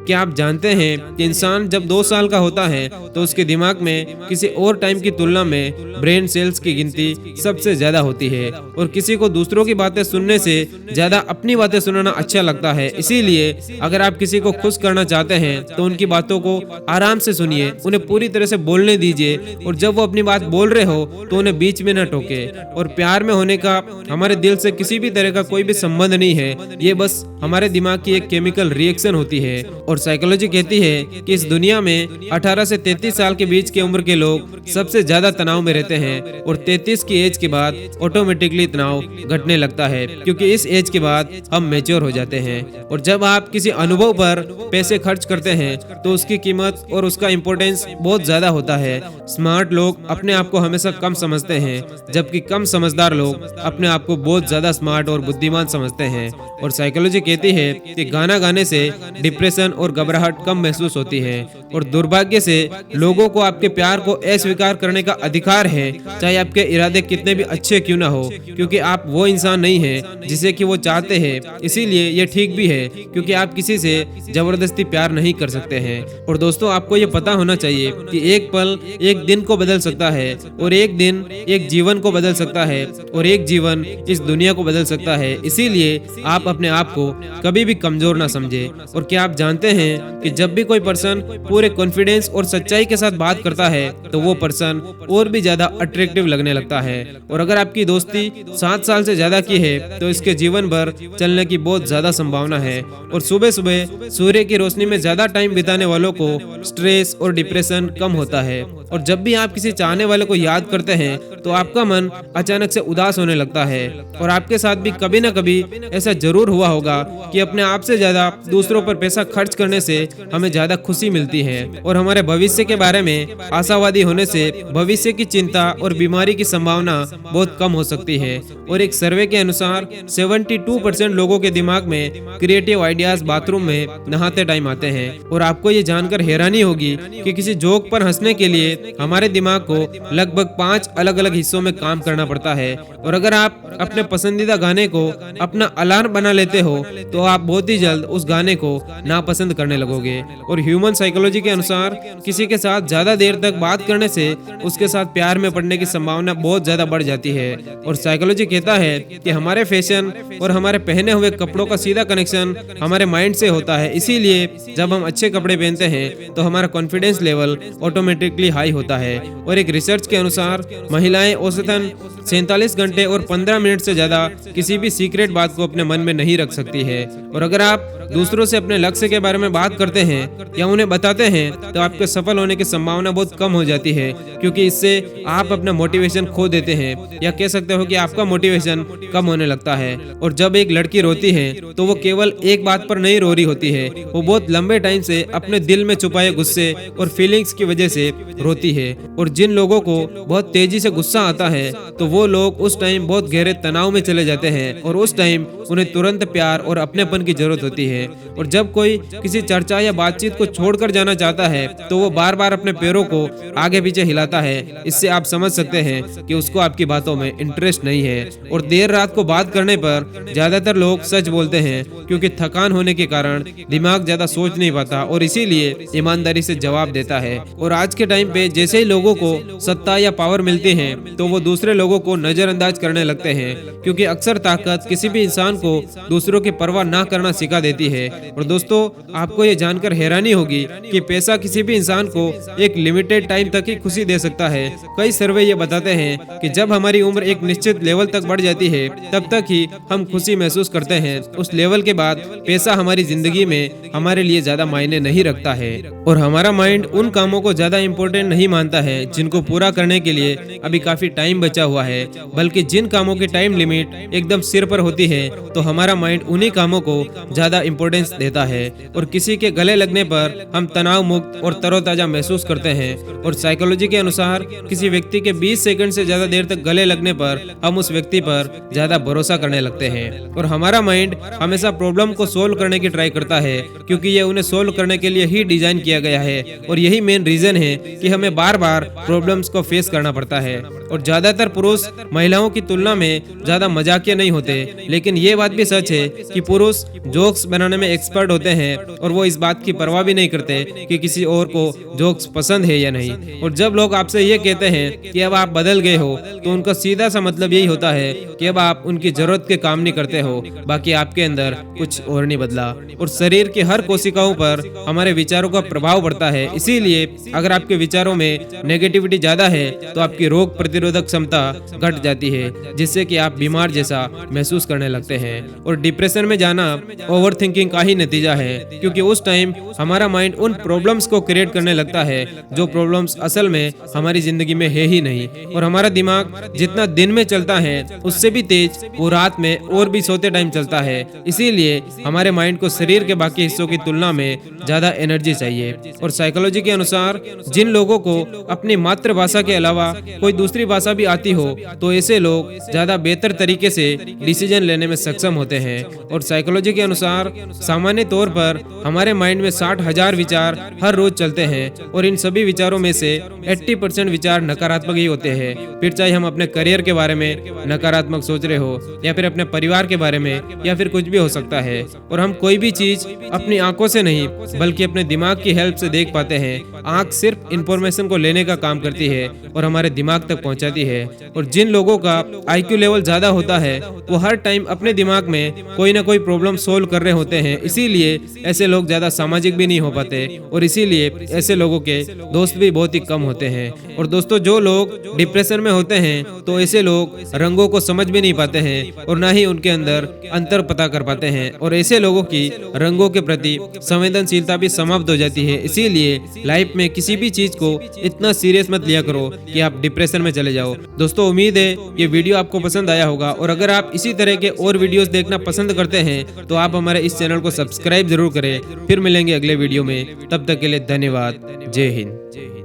क्या आप जानते हैं कि इंसान जब 2 साल का होता है तो उसके दिमाग में किसी और टाइम की तुलना में ब्रेन सेल्स की गिनती सबसे ज्यादा होती है और किसी को दूसरों की बातें सुनने से ज्यादा अपनी बातें सुनना अच्छा लगता है। इसीलिए अगर आप किसी को खुश करना चाहते हैं तो उनकी बातों को आराम से सुनिए, उन्हें पूरी तरह से बोलने दीजिए और जब वो अपनी बात बोल रहे हो तो उन्हें बीच में न टोके। और प्यार में होने का हमारे दिल से किसी भी तरह का कोई भी संबंध नहीं है, ये बस हमारे दिमाग की एक केमिकल रिएक्शन होती है। और साइकोलॉजी कहती है कि इस दुनिया में 18 से 33 साल के बीच की उम्र के लोग सबसे ज्यादा तनाव में रहते हैं और 33 की एज के बाद ऑटोमेटिकली तनाव घटने लगता है, क्योंकि इस एज के बाद हम मैच्योर हो जाते हैं। और जब आप किसी अनुभव पर पैसे खर्च करते हैं तो उसकी कीमत और उसका इम्पोर्टेंस बहुत ज्यादा होता है। स्मार्ट लोग अपने आप को हमेशा कम समझते हैं, जबकि कम समझदार लोग अपने आप को बहुत ज्यादा स्मार्ट और बुद्धिमान समझते हैं। और साइकोलॉजी कहती है कि गाना गाने से डिप्रेशन और घबराहट कम महसूस होती है। और दुर्भाग्य से लोगों को आपके प्यार को अस्वीकार करने का अधिकार है, चाहे आपके इरादे कितने भी अच्छे क्यों ना हो, क्योंकि आप वो इंसान नहीं है जिसे कि वो चाहते हैं। इसीलिए ये ठीक भी है, क्योंकि आप किसी से जबरदस्ती प्यार नहीं कर सकते हैं। और दोस्तों, आपको ये पता होना चाहिए कि एक पल एक दिन को बदल सकता है और एक दिन एक जीवन को बदल सकता है और एक जीवन इस दुनिया को बदल सकता है। इसीलिए आप अपने आप को कभी भी कमजोर ना समझे। और क्या आप जानते हैं कि जब भी कोई पर्सन पूरे कॉन्फिडेंस और सच्चाई के साथ बात करता है तो वो पर्सन और भी ज्यादा अट्रैक्टिव लगने लगता है। और अगर आपकी दोस्ती 7 साल से ज्यादा की है तो इसके जीवन भर चलने की बहुत ज्यादा संभावना है। और सुबह सुबह सूर्य की रोशनी में ज्यादा टाइम बिताने वालों को स्ट्रेस और डिप्रेशन कम होता है। और जब भी आप किसी चाहने वाले को याद करते हैं तो आपका मन अचानक से उदास होने लगता है। और आपके साथ भी कभी ना कभी ऐसा जरूर हुआ होगा कि अपने आप से ज्यादा दूसरों पर पैसा खर्च करने से हमें ज्यादा खुशी मिलती है। और हमारे भविष्य के बारे में आशावादी होने से भविष्य की चिंता और बीमारी की संभावना बहुत कम हो सकती है। और एक सर्वे के अनुसार 72% लोगों के दिमाग में क्रिएटिव आइडियाज बाथरूम में नहाते टाइम आते हैं। और आपको ये जानकर हैरानी होगी कि किसी जोक पर हंसने के लिए हमारे दिमाग को लगभग 5 अलग अलग हिस्सों में काम करना पड़ता है। और अगर आप अपने पसंदीदा गाने को अपना अलार्म बना लेते हो तो आप बहुत ही जल्द उस गाने को नापसंद करने लगोगे। और ह्यूमन साइकोलॉजी के अनुसार किसी के साथ ज्यादा देर तक बात करने से उसके साथ प्यार में पड़ने की संभावना बहुत ज्यादा बढ़ जाती है। और साइकोलॉजी कहता है कि हमारे फैशन और हमारे पहने हुए कपड़ों का सीधा कनेक्शन हमारे माइंड से होता है। इसीलिए जब हम अच्छे कपड़े पहनते हैं तो हमारा कॉन्फिडेंस लेवल ऑटोमेटिकली हाई होता है। और एक रिसर्च के अनुसार महिलाएं औसतन 47 घंटे और 15 मिनट से ज्यादा किसी भी सीक्रेट बात को अपने मन में नहीं रख सकती है। और अगर आप दूसरों से अपने लक्ष्य के बारे में बात करते हैं या उन्हें बताते हैं तो आपके सफल होने की संभावना बहुत कम हो जाती है, क्योंकि इससे आप अपना मोटिवेशन खो देते हैं, या कह सकते हो कि आपका मोटिवेशन कम होने लगता है। और जब एक लड़की रोती है तो वो केवल एक बात पर नहीं रो रही होती है, वो बहुत लंबे टाइम से अपने दिल में छुपाए गुस्से और फीलिंग्स की वजह से रोती है। और जिन लोगों को बहुत तेजी से गुस्सा आता है तो वो लोग उस टाइम बहुत गहरे तनाव में चले जाते हैं और उस टाइम उन्हें तुरंत प्यार और अपनेपन की जरूरत होती है। और जब कोई किसी चर्चा या बातचीत को छोड़कर जाना चाहता है तो वो बार बार अपने पैरों को आगे पीछे हिलाता है। इससे आप समझ सकते हैं कि उसको आपकी बातों में इंटरेस्ट नहीं है। और देर रात को बात करने पर ज्यादातर लोग सच बोलते हैं, क्योंकि थकान होने के कारण दिमाग ज्यादा सोच नहीं पाता और इसीलिए ईमानदारी से जवाब देता है। और आज के टाइम पे जैसे ही लोगों को सत्ता या पावर मिलती है तो वो दूसरे लोगों को नजरअंदाज करने लगते हैं, क्योंकि अक्सर ताकत किसी भी इंसान को दूसरों की परवाह ना करना सिखा देती है। और दोस्तों, आपको ये जानकर हैरानी होगी कि पैसा किसी भी इंसान को एक लिमिटेड टाइम तक ही खुशी दे सकता है। कई सर्वे ये बताते हैं कि जब हमारी उम्र एक निश्चित लेवल तक बढ़ जाती है तब तक ही हम खुशी महसूस करते हैं। उस लेवल के बाद पैसा हमारी जिंदगी में हमारे लिए ज्यादा मायने नहीं रखता है। और हमारा माइंड उन कामों को ज्यादा इम्पोर्टेंट नहीं मानता है जिनको पूरा करने के लिए अभी काफी टाइम बचा हुआ है, बल्कि जिन कामों की टाइम लिमिट एकदम सिर पर होती है तो हमारा माइंड उन्हीं कामों को ज्यादा इम्पोर्टेंस देता है। और किसी के गले लगने पर हम तनाव मुक्त और तरोताजा महसूस करते हैं। और साइकोलॉजी के अनुसार किसी व्यक्ति के 20 सेकंड से ज्यादा देर तक गले लगने पर हम उस व्यक्ति पर ज्यादा भरोसा करने लगते हैं। और हमारा माइंड हमेशा प्रॉब्लम को सोल्व करने की ट्राई करता है, क्योंकि ये उन्हें सोल्व करने के लिए ही डिजाइन किया गया है। और यही मेन रीजन है कि हमें बार बार प्रॉब्लम्स को फेस करना पड़ता है। और ज्यादातर पुरुष महिलाओं की तुलना में ज्यादा मजाकिया नहीं होते। लेकिन ये बात भी सच है कि पुरुष जोक्स बनाने में एक्सपर्ट होते हैं और वो इस बात की परवाह भी नहीं करते कि किसी और को जोक्स पसंद है या नहीं। और जब लोग आपसे ये कहते हैं कि अब आप बदल गए हो, तो उनका सीधा सा मतलब यही होता है कि अब आप उनकी जरूरत के काम नहीं करते हो, बाकी आपके अंदर कुछ और नहीं बदला। और शरीर की हर कोशिकाओं पर हमारे विचारों का प्रभाव पड़ता है। इसीलिए अगर आपके विचारों में नेगेटिविटी ज्यादा है तो आपकी रोग प्रतिरोधक क्षमता घट जाती है, जिससे कि आप बीमार जैसा महसूस करने लगते हैं। और डिप्रेशन में जाना ओवर थिंकिंग का ही नतीजा है, क्योंकि उस टाइम हमारा माइंड उन प्रॉब्लम्स को क्रिएट करने लगता है जो प्रॉब्लम्स असल में हमारी जिंदगी में है ही नहीं। और हमारा दिमाग जितना दिन में चलता है उससे भी तेज वो रात में और भी सोते टाइम चलता है। इसीलिए हमारे माइंड को शरीर के बाकी हिस्सों की तुलना में ज्यादा एनर्जी चाहिए। और साइकोलॉजी के अनुसार जिन लोगों को अपनी मातृभाषा के अलावा कोई दूसरी भाषा भी आती हो, तो ऐसे लोग ज्यादा बेहतर तरीके से डिसीजन लेने में सक्षम होते हैं। और साइकोलॉजी के अनुसार सामान्य तौर पर हमारे माइंड में 60,000 विचार हर रोज चलते हैं और इन सभी विचारों में से 80% विचार नकारात्मक ही होते हैं। फिर चाहे हम अपने करियर के बारे में नकारात्मक सोच रहे हो या फिर अपने परिवार के बारे में या फिर कुछ भी हो सकता है। और हम कोई भी चीज अपनी आंखों से नहीं बल्कि अपने दिमाग की हेल्प से देख पाते हैं। आंख सिर्फ इंफॉर्मेशन को लेने का काम करती है और हमारे दिमाग तक पहुंचाती है। और जिन लोगों का IQ लेवल ज्यादा होता है वो हर टाइम अपने दिमाग में कोई ना कोई प्रॉब्लम सोल्व कर रहे होते हैं। इसीलिए ऐसे लोग ज्यादा सामाजिक भी नहीं हो पाते और इसीलिए ऐसे लोगों के दोस्त भी बहुत ही कम होते हैं। और दोस्तों, जो लोग डिप्रेशन में होते हैं तो ऐसे लोग रंगों को समझ भी नहीं पाते हैं और ना ही उनके अंदर अंतर पता कर पाते हैं। और ऐसे लोगों की रंगों के प्रति संवेदनशीलता भी समाप्त हो जाती है। इसीलिए लाइफ में किसी भी चीज को इतना सीरियस मत लिया करो कि आप डिप्रेशन में चले जाओ। दोस्तों, उम्मीद है ये वीडियो आपको पसंद आया होगा और अगर आप इसी तरह के और वीडियोस देखना पसंद करते हैं तो आप हमारे इस चैनल को सब्सक्राइब जरूर करें। फिर मिलेंगे अगले वीडियो में, तब तक के लिए धन्यवाद। जय हिंद।